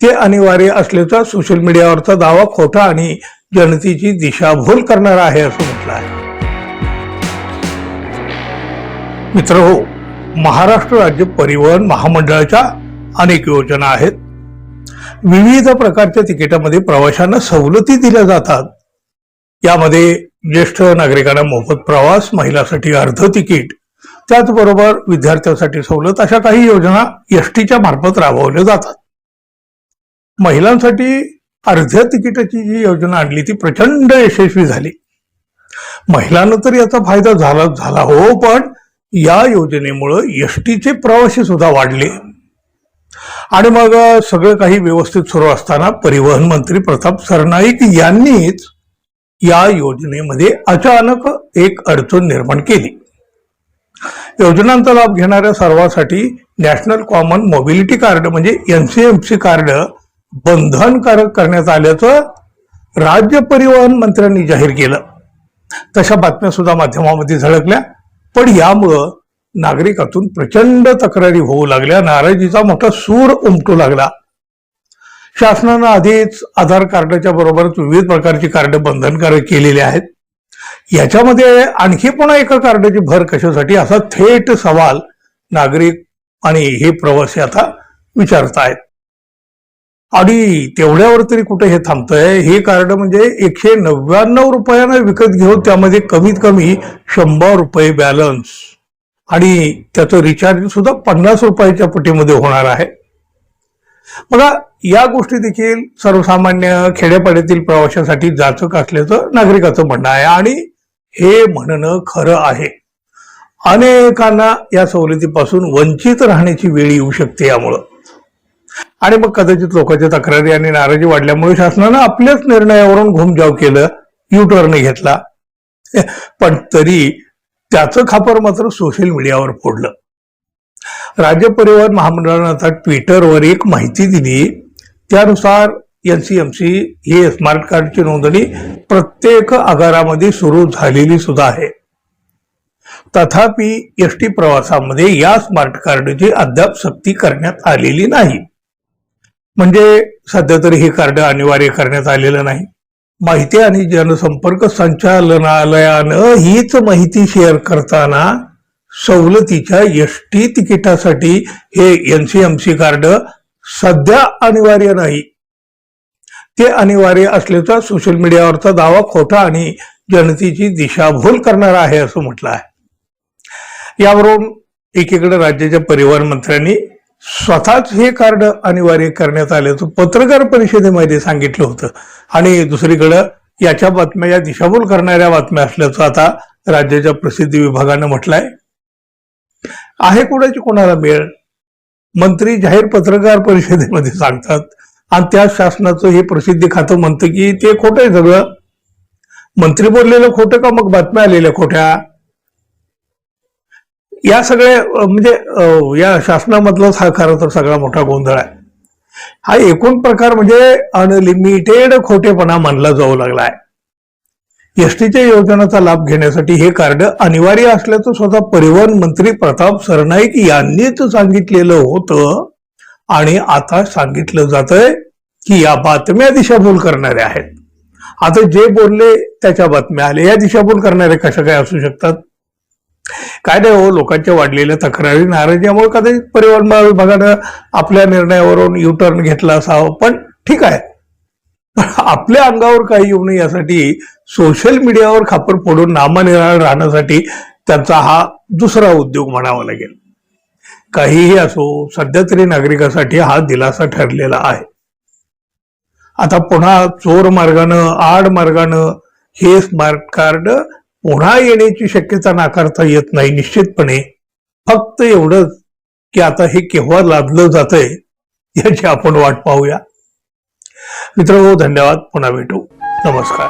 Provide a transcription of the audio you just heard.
ते अनिवार्य असल्याचा सोशल मीडियावरचा दावा खोटा आणि जनतेची दिशाभूल करणारा आहे असं म्हटलं आहे. मित्रहो, महाराष्ट्र राज्य परिवहन महामंडळाच्या अनेक योजना आहेत. विविध प्रकारच्या तिकिटामध्ये प्रवाशांना सवलती दिल्या जातात. यामध्ये ज्येष्ठ नागरिकांना मोफत प्रवास, महिलांसाठी अर्ध तिकीट, त्याचबरोबर विद्यार्थ्यांसाठी सवलत अशा काही योजना एसटीच्या मार्फत राबवल्या जातात. महिलांसाठी अर्ध्या तिकिटाची जी योजना आणली ती प्रचंड यशस्वी झाली. महिलांना तर याचा फायदा झाला हो, पण या योजनेमुळे एसटीचे प्रवासी सुद्धा वाढले. आणि मग सगळं काही व्यवस्थित सुरू असताना परिवहन मंत्री प्रताप सरनाईक यांनीच या योजनेमध्ये अचानक एक अडचण निर्माण केली. योजनांचा लाभ घेणाऱ्या सर्वांसाठी नॅशनल कॉमन मोबिलिटी कार्ड म्हणजे NCMC कार्ड बंधनकारक करण्यात आल्याचं राज्य परिवहन मंत्र्यांनी जाहीर केलं. तशा बातम्या सुद्धा माध्यमामध्ये झळकल्या. पण यामुळं नागरिकातून प्रचंड तक्रारी होऊ लागल्या, नाराजीचा मोठा सूर उमटू लागला. शासनानं आधीच आधार कार्डाच्या बरोबरच विविध प्रकारची कार्ड बंधनकारक केलेली आहेत. याच्यामध्ये आणखी पुन्हा एका कार्डाची भर कशासाठी असा थेट सवाल नागरिक आणि हे प्रवासी आता विचारतायत. आणि तेवढ्यावर तरी कुठे हे थांबतंय. हे कार्ड म्हणजे 199 रुपयानं विकत घेऊन त्यामध्ये कमीत कमी 100 रुपये बॅलन्स आणि त्याचं रिचार्ज सुद्धा 50 रुपयाच्या पटीमध्ये होणार आहे. बघा, या गोष्टी देखील सर्वसामान्य खेड्यापाड्यातील प्रवाशांसाठी जाचक असल्याचं नागरिकाचं म्हणणं आहे आणि हे म्हणणं खरं आहे. अनेकांना या सवलतीपासून वंचित राहण्याची वेळ येऊ शकते यामुळं. आणि मग कदाचित लोकांच्या तक्रारी आणि नाराजी वाढल्यामुळे शासनानं आपल्याच निर्णयावरून घुमजाव केलं, U-टर्न घेतला. पण तरी त्याचं खापर मात्र सोशल मीडियावर फोडलं. राज्य परिवहन महामंडळानं आता ट्विटरवर एक माहिती दिली. त्यानुसार NCMC हे स्मार्ट कार्डची नोंदणी प्रत्येक आगारामध्ये सुरू झालेली सुद्धा आहे. तथापि एसटी प्रवासामध्ये या स्मार्ट कार्डची अद्याप सक्ती करण्यात आलेली नाही. म्हणजे सध्या तरी हे कार्ड अनिवार्य करण्यात आलेलं नाही. माहिती आणि जनसंपर्क संचालनालयानं हीच माहिती शेअर करताना सवलतीच्या एसटी तिकिटासाठी हे NCMC कार्ड सध्या अनिवार्य नाही, ते अनिवार्य असल्याचा सोशल मीडियावरचा दावा खोटा आणि जनतेची दिशाभूल करणारा आहे असं म्हटलं आहे. यावरून एकीकडे राज्याच्या परिवहन मंत्र्यांनी स्वतःच हे कार्ड अनिवार्य करण्यात आल्याचं पत्रकार परिषदेमध्ये सांगितलं होतं आणि दुसरीकडं याच्या बातम्या या दिशाभूल करणाऱ्या बातम्या असल्याचं आता राज्याच्या प्रसिद्धी विभागानं म्हटलंय. आहे कोणाची कोणाला मेळ? मंत्री जाहीर पत्रकार परिषदेमध्ये सांगतात आणि त्या शासनाचं हे प्रसिद्धी खातं म्हणतं की ते खोटं आहे सगळं. मंत्री बोललेलं खोटं का मग बातम्या आलेल्या खोट्या? या सगळ्या म्हणजे या शासनामधलाच हा खरं तर सगळा मोठा गोंधळ आहे. हा एकूण प्रकार म्हणजे अनलिमिटेड खोटेपणा मानला जाऊ लागलाय. एसटीच्या योजनांचा लाभ घेण्यासाठी हे कार्ड अनिवार्य असल्याचं स्वतः परिवहन मंत्री प्रताप सरनाईक यांनीच सांगितलेलं होतं आणि आता सांगितलं जातंय की या बातम्या दिशाभूल करणाऱ्या आहेत. आता जे बोलले त्याच्या बातम्या आल्या, या दिशाभूल करणारे कशा काय असू शकतात? काय नाही हो, लोकांच्या वाढलेल्या तक्रारी नाराजीमुळे कदाचित परिवहन विभागानं आपल्या निर्णयावरून U-टर्न घेतला असावं. पण ठीक आहे, आपल्या अंगावर काही येऊ नये यासाठी सोशल मीडियावर खापर फोडून नामनिराळ राहण्यासाठी त्यांचा हा दुसरा उद्योग म्हणावा लागेल. काहीही असो, सध्या तरी नागरिकांसाठी हा दिलासा ठरलेला आहे. आता पुन्हा चोर मार्गानं, आड मार्गानं हे स्मार्ट कार्ड पुन्हा येण्याची शक्यता नाकारता येत नाही निश्चितपणे. फक्त एवढंच की आता हे केव्हा लादलं जातंय याची आपण वाट पाहूया. मित्रांनो, धन्यवाद. पुन्हा भेटू. नमस्कार.